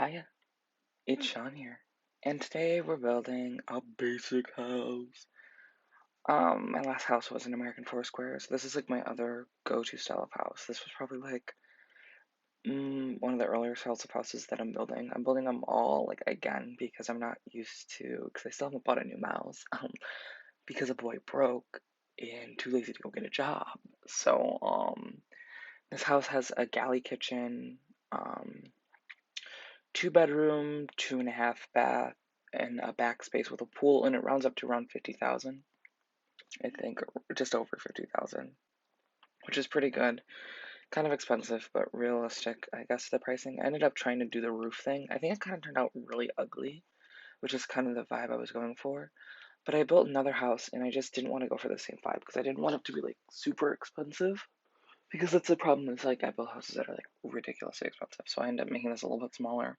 Hiya, it's Sean here, and today we're building a basic house. My last house was an American Foursquare, so this is like my other go-to style of house. This was probably like one of the earlier styles of houses that I'm building. I'm building them all like again because I'm not used to, because I still haven't bought a new mouse, because a boy broke and too lazy to go get a job. So, this house has a galley kitchen, um, 2 bedroom, 2.5 bath, and a backspace with a pool, and it rounds up to around 50,000. I think, or just over 50,000, which is pretty good. Kind of expensive, but realistic, I guess, the pricing. I ended up trying to do the roof thing. I think it kind of turned out really ugly, which is kind of the vibe I was going for. But I built another house, and I just didn't want to go for the same vibe because I didn't want it to be like super expensive. Because that's the problem. Is like I build houses that are like ridiculously expensive, so I end up making this a little bit smaller.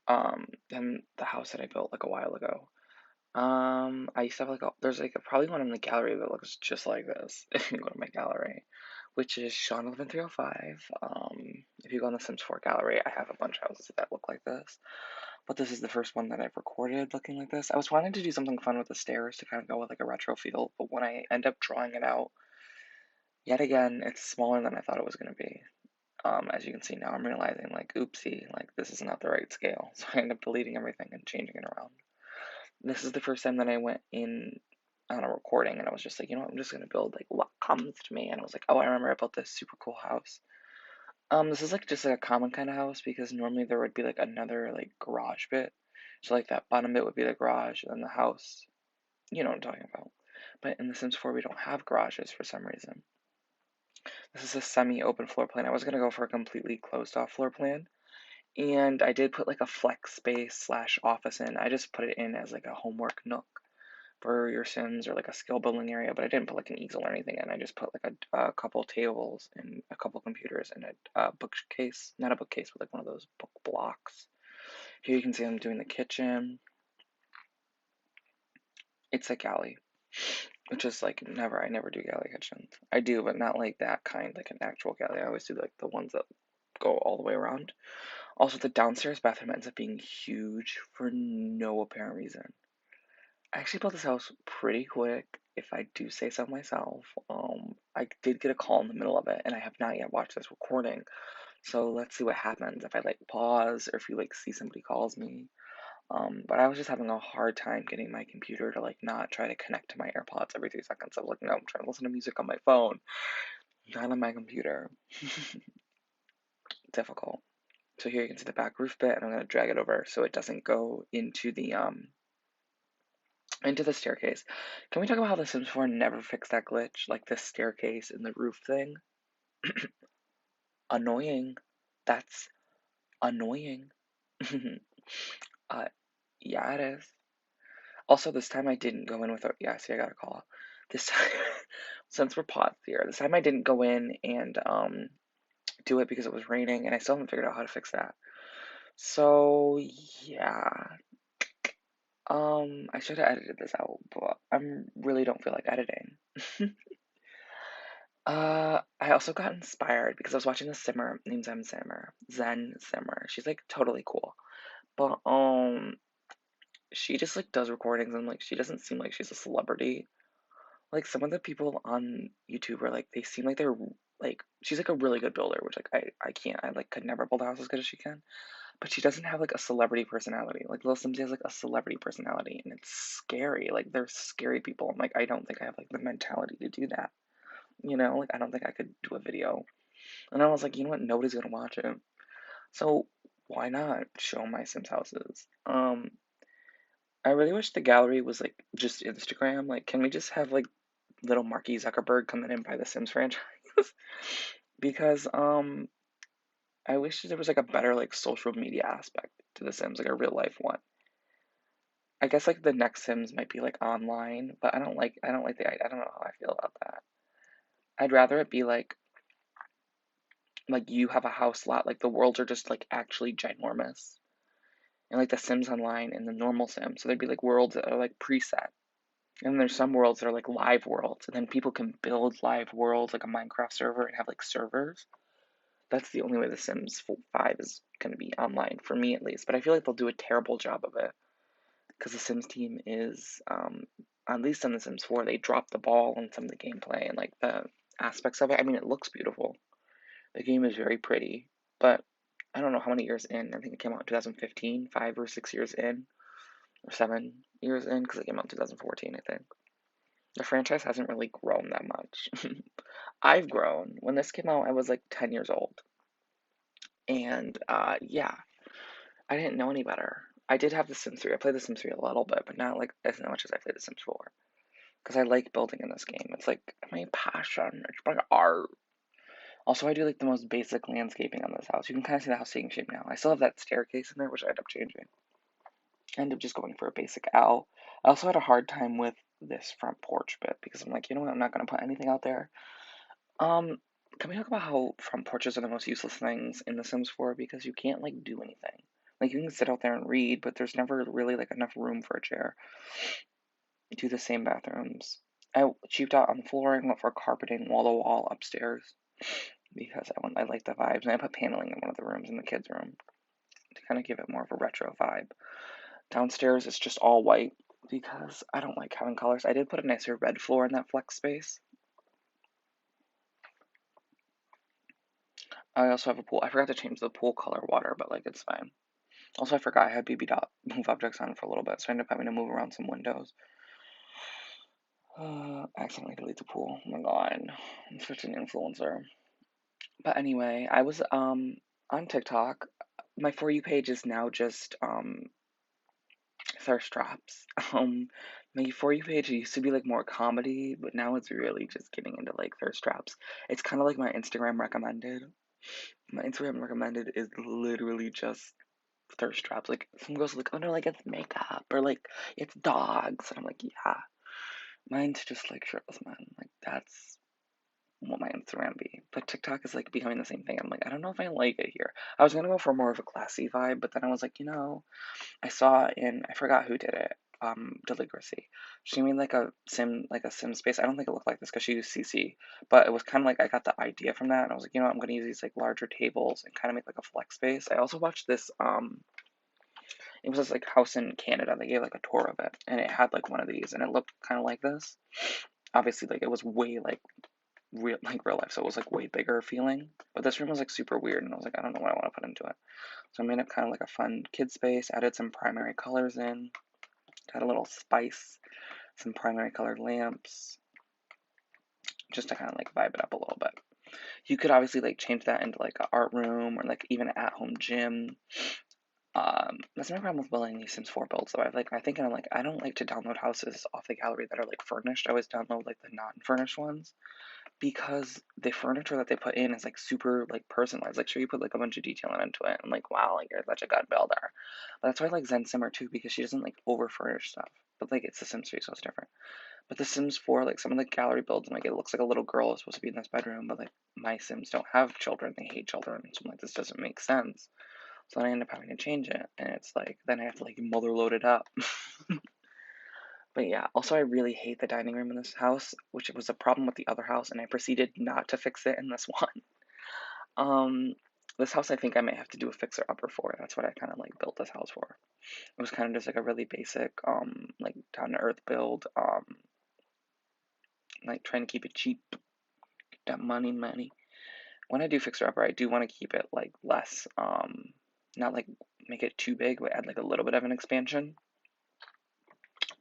Than the house that I built like a while ago. I used to have like there's like probably one in the gallery that looks just like this. If you go to my gallery, which is Sean11305. If you go on the Sims4 gallery, I have a bunch of houses that look like this, but this is the first one that I've recorded looking like this. I was wanting to do something fun with the stairs to kind of go with like a retro feel, but when I end up drawing it out, yet again, it's smaller than I thought it was gonna be. As you can see now, I'm realizing like, oopsie, like this is not the right scale, so I end up deleting everything and changing it around. This is the first time that I went in on a recording and I was just like, you know what, I'm just gonna build like what comes to me. And I was like, oh, I remember I built this super cool house. This is like just like a common kind of house because normally there would be like another like garage bit. So like that bottom bit would be the garage and then the house. You know what I'm talking about. But in The Sims 4 we don't have garages for some reason. This is a semi-open floor plan. I was gonna go for a completely closed off floor plan. And I did put like a flex space slash office in. I just put it in as like a homework nook for your Sims or like a skill building area, but I didn't put like an easel or anything in. I just put like a couple tables and a couple computers and a bookcase, not a bookcase, but like one of those book blocks. Here you can see I'm doing the kitchen. It's a galley, which is like I never do galley kitchens. I do, but not like that kind, like an actual galley. I always do like the ones that go all the way around. Also, the downstairs bathroom ends up being huge for no apparent reason. I actually built this house pretty quick, if I do say so myself. I did get a call in the middle of it, and I have not yet watched this recording. So let's see what happens if I like pause or if you like see somebody calls me. But I was just having a hard time getting my computer to like not try to connect to my AirPods every 3 seconds. I was like, no, I'm trying to listen to music on my phone, not on my computer. Difficult. So here you can see the back roof bit, and I'm gonna drag it over so it doesn't go into the staircase. Can we talk about how The Sims 4 never fixed that glitch? Like the staircase and the roof thing? Annoying. That's annoying. uh, yeah, it is. Also, this time I didn't go in with a. Yeah, see, I got a call. This time, since we're paused here, this time I didn't go in and do it because it was raining, and I still haven't figured out how to fix that. So yeah, I should have edited this out, but I really don't feel like editing. I also got inspired because I was watching a simmer named Zen Simmer. She's like totally cool, but she just like does recordings and like she doesn't seem like she's a celebrity. Like some of the people on YouTube are like they seem like they're like she's like a really good builder, which like I can't. I like could never build a house as good as she can. But she doesn't have like a celebrity personality. Like Lil Simsy has like a celebrity personality, and it's scary. Like they're scary people. I'm like I don't think I have like the mentality to do that. You know, like I don't think I could do a video. And I was like, you know what? Nobody's gonna watch it. So why not show my Sims houses? I really wish the gallery was like just Instagram. Like, can we just have like little Marky Zuckerberg coming in by the Sims franchise? Because I wish there was like a better like social media aspect to the Sims, like a real life one. I guess like the next Sims might be like online, but I don't like I don't know how I feel about that. I'd rather it be like you have a house lot, like the worlds are just like actually ginormous. And like the Sims Online and the normal Sims. So there'd be like worlds that are like preset. And then there's some worlds that are like live worlds. And then people can build live worlds like a Minecraft server and have like servers. That's the only way The Sims 5 is going to be online, for me at least. But I feel like they'll do a terrible job of it because the Sims team is, at least on The Sims 4, they dropped the ball on some of the gameplay and like the aspects of it. I mean, it looks beautiful. The game is very pretty, but I don't know how many years in. I think it came out in 2015, 5 or 6 years in, or 7 years in, because it came out in 2014, I think. The franchise hasn't really grown that much. I've grown. When this came out, I was like 10 years old. And yeah, I didn't know any better. I did have The Sims 3. I played The Sims 3 a little bit, but not like as much as I played The Sims 4. Because I like building in this game. It's like my passion. It's my art. Also, I do like the most basic landscaping on this house. You can kind of see the house taking shape now. I still have that staircase in there, which I end up changing. I end up just going for a basic L. I also had a hard time with this front porch bit because I'm like, you know what? I'm not going to put anything out there. Um, can we talk about how front porches are the most useless things in The Sims 4 because you can't like do anything. Like you can sit out there and read, but there's never really like enough room for a chair. Do the same bathrooms. I cheaped out on the flooring, went for carpeting wall to wall upstairs because I like the vibes, and I put paneling in one of the rooms in the kids' room to kind of give it more of a retro vibe. Downstairs it's just all white because I don't like having colors. I did put a nicer red floor in that flex space. I also have a pool. I forgot to change the pool color water, but like it's fine. Also, I forgot I had BB dot move objects on for a little bit, so I ended up having to move around some windows. Accidentally delete the pool. Oh my god, I'm such an influencer. But anyway, I was on TikTok. My For You page is now just thirst traps. My For You page used to be like more comedy, but now it's really just getting into like thirst traps. It's kind of like my Instagram recommended. My Instagram recommended is literally just thirst traps. Like some girls are like, oh no, like it's makeup or like it's dogs, and I'm like, yeah, mine's just like shirtless men. Like that's what my Instagram be. But TikTok is like becoming the same thing. I'm like, I don't know if I like it here. I was gonna go for more of a classy vibe, but then I was like, I saw in I forgot who did it. Deligracy. She made like a sim space. I don't think it looked like this because she used CC, but it was kind of like I got the idea from that, and I was like, I'm gonna use these like larger tables and kind of make like a flex space. I also watched this it was this like house in Canada. They gave like a tour of it, and it had like one of these, and it looked kind of like this. Obviously, like it was way real life, so it was like way bigger feeling. But this room was like super weird, and I was like, I don't know what I want to put into it. So I made it kind of like a fun kid space. Added some primary colors in. Had a little spice, some primary colored lamps, just to kind of like vibe it up a little bit. You could obviously like change that into like an art room or like even an at-home gym. That's my problem with building these Sims 4 builds. So I think I'm like I don't like to download houses off the gallery that are like furnished. I always download like the non-furnished ones because the furniture that they put in is like super like personalized. Like sure you put like a bunch of detailing into it and like wow like you're such a good builder. But that's why I like Zen Simmer too because she doesn't like over furnish stuff. But like it's the Sims 3 so it's different. But the Sims 4 like some of the gallery builds like it looks like a little girl is supposed to be in this bedroom, but like my Sims don't have children. They hate children. So I'm like this doesn't make sense. So then I end up having to change it, and it's like then I have to like mother load it up. But yeah, also I really hate the dining room in this house, which was a problem with the other house, and I proceeded not to fix it in this one. Um, this house I think I might have to do a fixer upper for. That's what I kind of like built this house for. It was kind of just like a really basic, like down to earth build, like trying to keep it cheap, get that money. When I do fixer upper, I do want to keep it like less, not like make it too big, but add like a little bit of an expansion.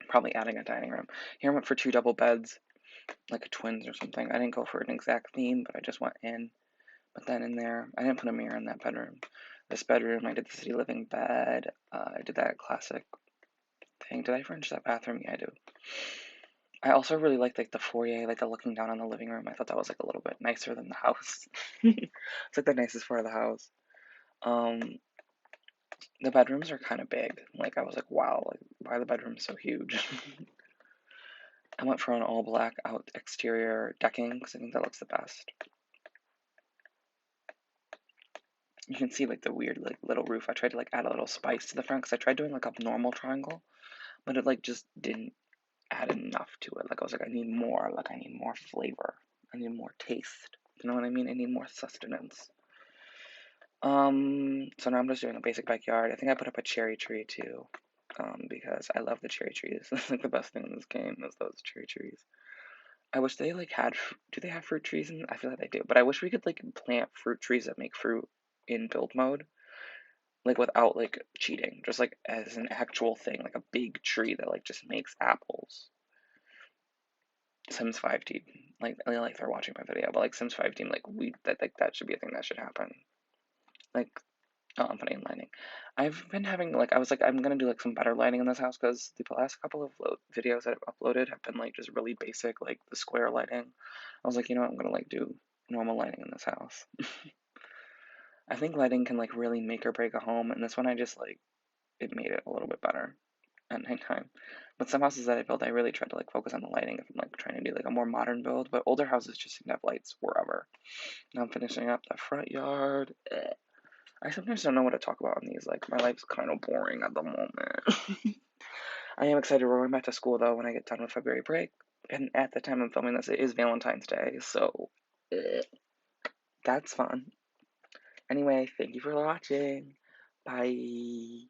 Probably adding a dining room. Here I went for 2 double beds, like a twins or something. I didn't go for an exact theme, but I just went in, put that in there. I didn't put a mirror in that bedroom. This bedroom, I did the city living bed. I did that classic thing. Did I furnish that bathroom? Yeah, I do. I also really liked like the foyer, like the looking down on the living room. I thought that was like a little bit nicer than the house. It's like the nicest part of the house. Um, the bedrooms are kind of big. Like I was like, wow, like why are the bedrooms so huge? I went for an all black out exterior decking because I think that looks the best. You can see like the weird like little roof. I tried to like add a little spice to the front because I tried doing like a normal triangle, but it like just didn't add enough to it. Like I was like, I need more. Like I need more flavor. I need more taste. You know what I mean? I need more sustenance. So now I'm just doing a basic backyard. I think I put up a cherry tree too, because I love the cherry trees. Like the best thing in this game is those cherry trees. I wish they like had. Do they have fruit trees? I feel like they do, but I wish we could like plant fruit trees that make fruit in build mode, like without like cheating, just like as an actual thing, like a big tree that like just makes apples. Sims 5 team, like I like they're watching my video, but like Sims 5 team, like we that like that should be a thing that should happen. Like I'm putting in lighting. I've been having like I was like I'm gonna do like some better lighting in this house because the last couple of videos that I've uploaded have been like just really basic, like the square lighting. I was like, you know what, I'm gonna like do normal lighting in this house. I think lighting can like really make or break a home, and this one I just like it made it a little bit better at nighttime. But some houses that I built, I really tried to like focus on the lighting if I'm like trying to do like a more modern build. But older houses just didn't have lights wherever. Now I'm finishing up the front yard. I sometimes don't know what to talk about on these. Like my life's kind of boring at the moment. I am excited we're going back to school though when I get done with February break. And at the time I'm filming this, it is Valentine's Day, so that's fun. Anyway, thank you for watching. Bye.